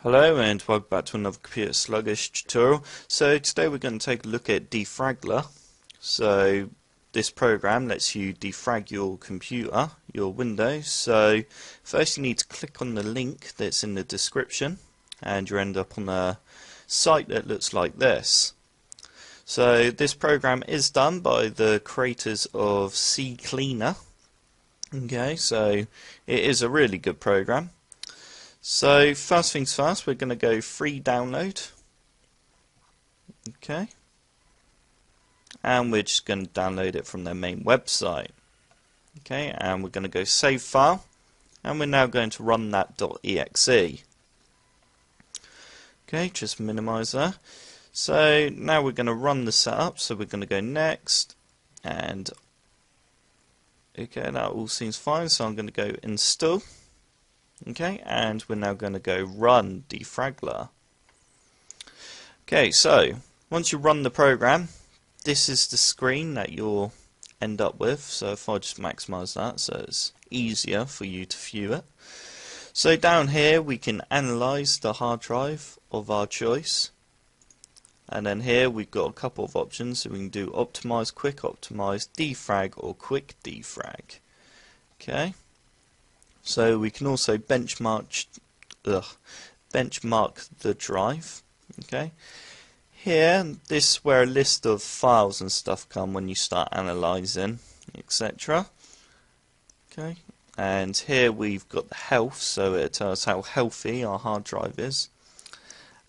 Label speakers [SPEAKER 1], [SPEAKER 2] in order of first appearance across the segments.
[SPEAKER 1] Hello and welcome back to another computer sluggish tutorial. So today we're going to take a look at Defragler. So this program lets you defrag your computer, your Windows. So first you need to click on the link that's in the description and you end up on a site that looks like this. So this program is done by the creators of CCleaner. Okay, so it is a really good program. So first things first, we're going to go free download. Okay. And we're just going to download it from their main website. Okay, and we're going to go save file. And we're now going to run that .exe. Okay, just minimize that. So now we're going to run the setup. So we're going to go next. And okay, that all seems fine. So I'm going to go install. Okay, and we're now going to go run Defragler. Okay, so once you run the program, this is the screen that you'll end up with. So if I just maximize that so it's easier for you to view it. So down here we can analyze the hard drive of our choice. And then here we've got a couple of options. So we can do optimize, quick optimize, defrag, or quick defrag. Okay. So we can also benchmark the drive. Okay. Here, this is where a list of files and stuff come when you start analyzing, etc. Okay. And here we've got the health, so it tells us how healthy our hard drive is,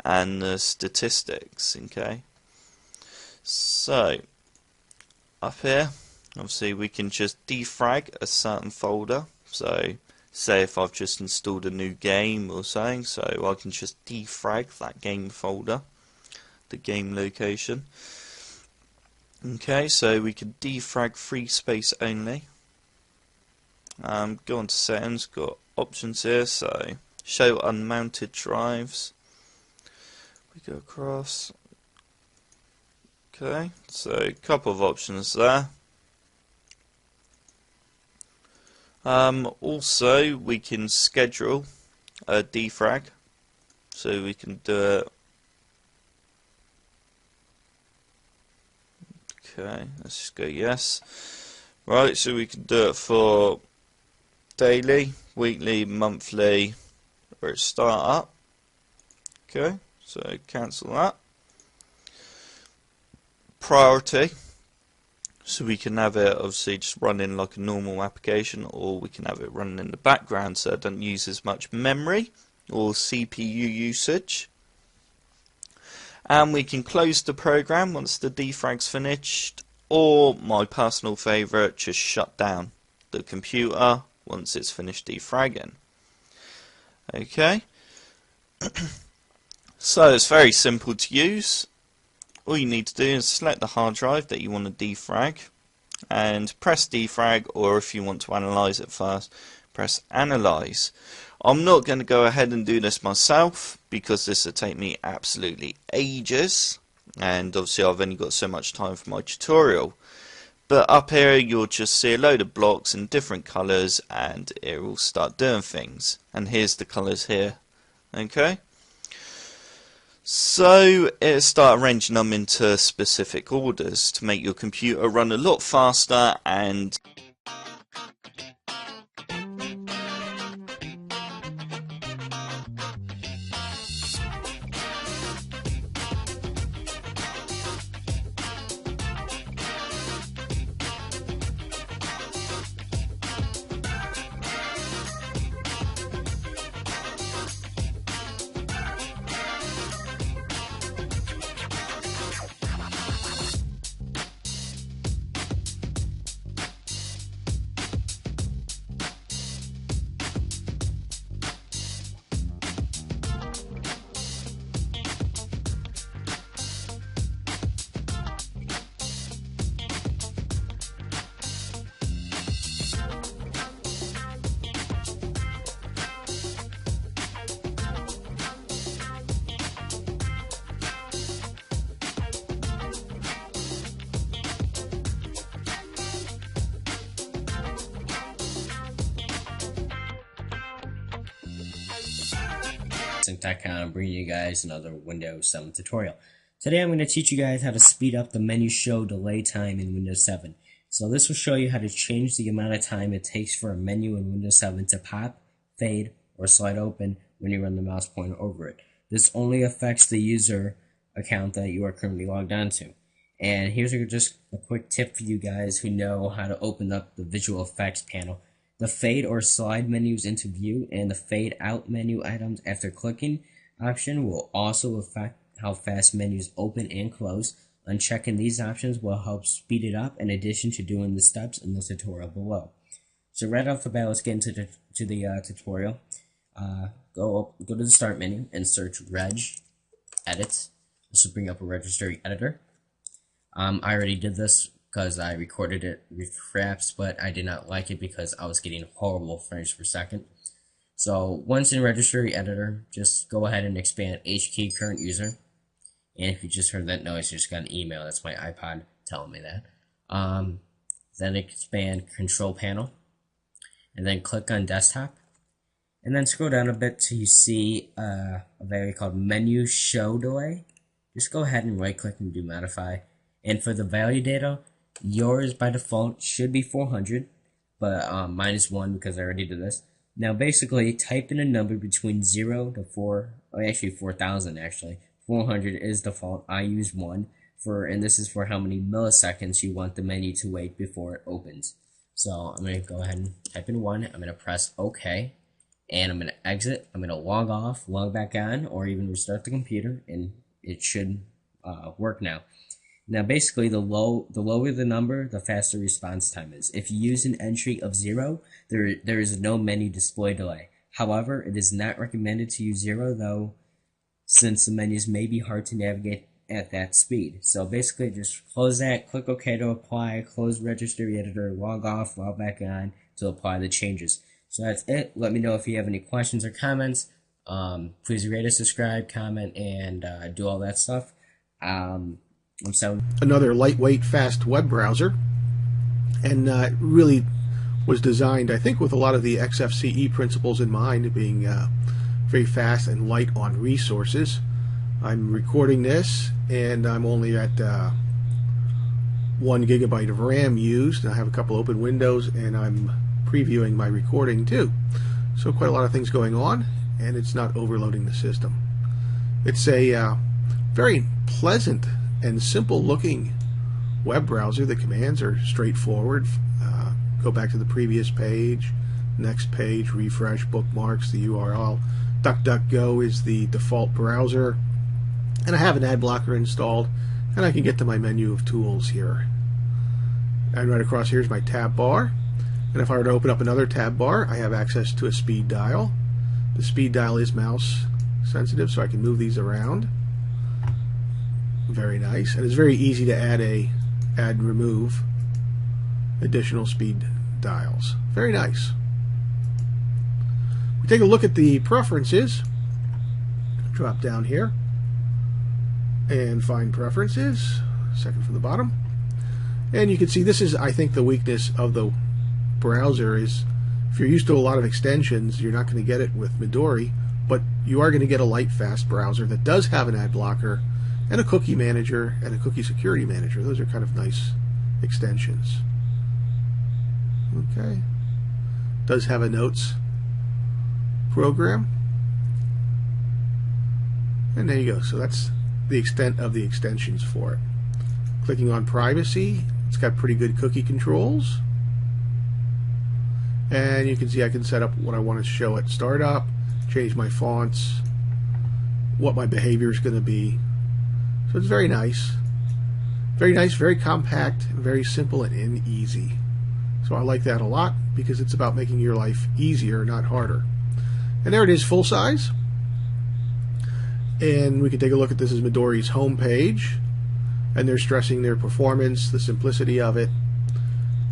[SPEAKER 1] and the statistics. Okay. So up here, obviously we can just defrag a certain folder. So say if I've just installed a new game or something, so I can just defrag that game folder, the game location. Okay, so we can defrag free space only. Go on to settings, got options here, so show unmounted drives. We go across. Okay, so a couple of options there. Also, we can schedule a defrag, so we can do it. Okay, let's just go yes. Right, so we can do it for daily, weekly, monthly, or start up. Okay, so cancel that. Priority. So we can have it obviously just running like a normal application, or we can have it running in the background so it doesn't use as much memory or CPU usage. And we can close the program once the defrag's finished, or my personal favourite, just shut down the computer once it's finished defragging. Okay. So it's very simple to use. All you need to do is select the hard drive that you want to defrag and press defrag, or if you want to analyze it first, press analyze. I'm not going to go ahead and do this myself because this will take me absolutely ages, and obviously I've only got so much time for my tutorial. But up here you'll just see a load of blocks in different colours and it will start doing things. And here's the colours here. Okay. So it'll start arranging them into specific orders to make your computer run a lot faster and
[SPEAKER 2] NairaLearn, bringing you guys another Windows 7 tutorial. Today I'm going to teach you guys how to speed up the menu show delay time in Windows 7. So this will show you how to change the amount of time it takes for a menu in Windows 7 to pop, fade, or slide open when you run the mouse pointer over it. This only affects the user account that you are currently logged onto. And here's just a quick tip for you guys who know how to open up the visual effects panel. The fade or slide menus into view and the fade out menu items after clicking option will also affect how fast menus open and close. Unchecking these options will help speed it up in addition to doing the steps in the tutorial below. So right off the bat, let's get into the tutorial. Go to the start menu and search reg edit. This will bring up a registry editor. I already did this because I recorded it with Fraps, but I did not like it because I was getting horrible frames per second. So once in registry editor, just go ahead and expand HKey current user. And if you just heard that noise, you just got an email. That's my iPod telling me that. Then expand control panel, and then click on desktop. And then scroll down a bit till you see a value called menu show delay. Just go ahead and right click and do modify. And for the value data, yours by default should be 400, but mine is 1 because I already did this. Now basically type in a number between 0 to 4, or actually 4,000 actually. 400 is default. I use 1 and this is for how many milliseconds you want the menu to wait before it opens. So I'm going to go ahead and type in 1. I'm going to press OK, and I'm going to exit. I'm going to log off, log back on, or even restart the computer, and it should work now. Now basically the lower the number, the faster response time is. If you use an entry of 0, there is no menu display delay. However, it is not recommended to use 0 though, since the menus may be hard to navigate at that speed. So basically just close that, click OK to apply, close registry editor, log off, log back on to apply the changes. So that's it. Let me know if you have any questions or comments. Please rate us, subscribe, comment, and do all that stuff.
[SPEAKER 3] Another lightweight, fast web browser, and really was designed, I think, with a lot of the XFCE principles in mind, being very fast and light on resources. I'm recording this, and I'm only at 1 gigabyte of RAM used. I have a couple open windows, and I'm previewing my recording too. So quite a lot of things going on, and it's not overloading the system. It's a very pleasant and simple looking web browser. The commands are straightforward. Go back to the previous page, next page, refresh, bookmarks, the URL. DuckDuckGo is the default browser, and I have an ad blocker installed, and I can get to my menu of tools here. And right across here is my tab bar, and if I were to open up another tab bar, I have access to a speed dial. The speed dial is mouse sensitive, so I can move these around. Very nice, and it's very easy to add and remove additional speed dials. Very nice. We take a look at the preferences. Drop down here and find preferences. Second from the bottom, and you can see this is, I think, the weakness of the browser is if you're used to a lot of extensions, you're not going to get it with Midori, but you are going to get a light, fast browser that does have an ad blocker and a cookie manager and a cookie security manager. Those are kind of nice extensions. Okay. Does have a notes program. And there you go. So that's the extent of the extensions for it. Clicking on privacy, it's got pretty good cookie controls. And you can see I can set up what I want to show at startup, change my fonts, what my behavior is going to be. So it's very nice, very compact, very simple and easy. So I like that a lot because it's about making your life easier, not harder. And there it is, full size. And we can take a look at this as Midori's home page, and they're stressing their performance, the simplicity of it,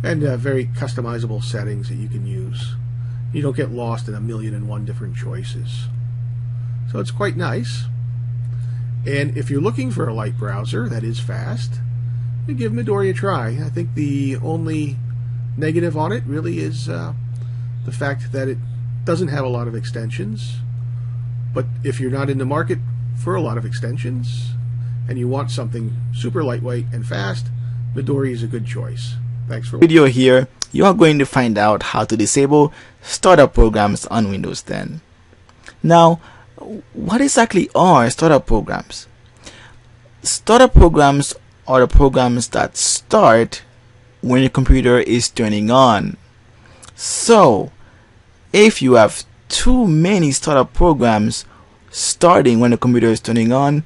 [SPEAKER 3] and very customizable settings that you can use. You don't get lost in 1,000,001 different choices. So it's quite nice. And if you're looking for a light browser that is fast, you give Midori a try. I think the only negative on it really is the fact that it doesn't have a lot of extensions. But if you're not in the market for a lot of extensions and you want something super lightweight and fast, Midori is a good choice. Thanks for watching.
[SPEAKER 4] Video here, you are going to find out how to disable startup programs on Windows 10. Now, what exactly are startup programs? Startup programs are the programs that start when your computer is turning on. So, if you have too many startup programs starting when the computer is turning on,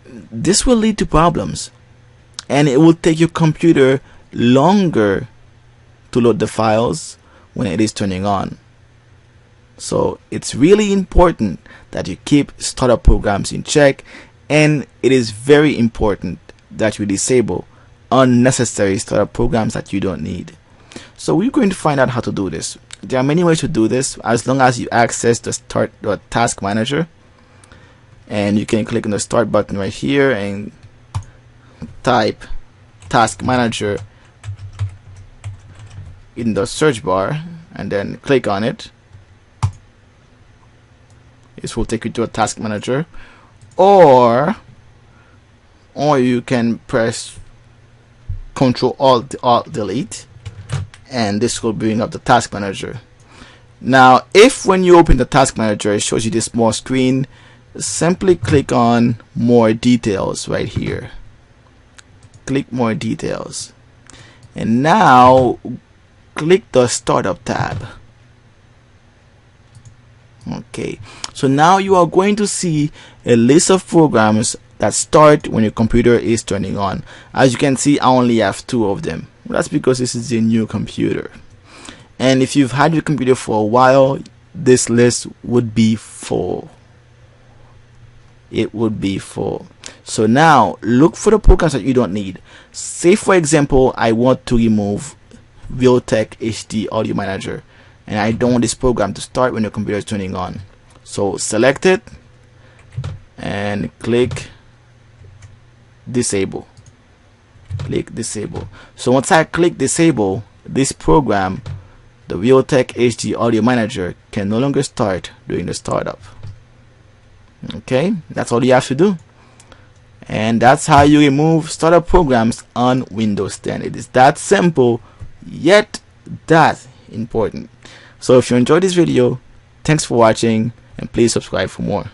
[SPEAKER 4] this will lead to problems, and it will take your computer longer to load the files when it is turning on. So it's really important that you keep startup programs in check, and it is very important that you disable unnecessary startup programs that you don't need. So we're going to find out how to do this. There are many ways to do this, as long as you access the task manager, and you can click on the start button right here and type task manager in the search bar and then click on it. This will take you to a task manager, or you can press Ctrl Alt Delete, and this will bring up the task manager. Now, if when you open the task manager it shows you this small screen, simply click on more details right here. Click more details, and now click the startup tab. Okay, so now you are going to see a list of programs that start when your computer is turning on. As you can see, I only have 2 of them. That's because this is a new computer, and if you've had your computer for a while, this list would be full. It would be full. So now look for the programs that you don't need. Say for example, I want to remove Realtek HD Audio Manager, and I don't want this program to start when your computer is turning on. So select it and click disable. Click disable. So once I click disable, this program, the Realtek HD Audio Manager, can no longer start during the startup. Okay, that's all you have to do, and that's how you remove startup programs on Windows 10. It is that simple, yet that important. So if you enjoyed this video, thanks for watching, and please subscribe for more.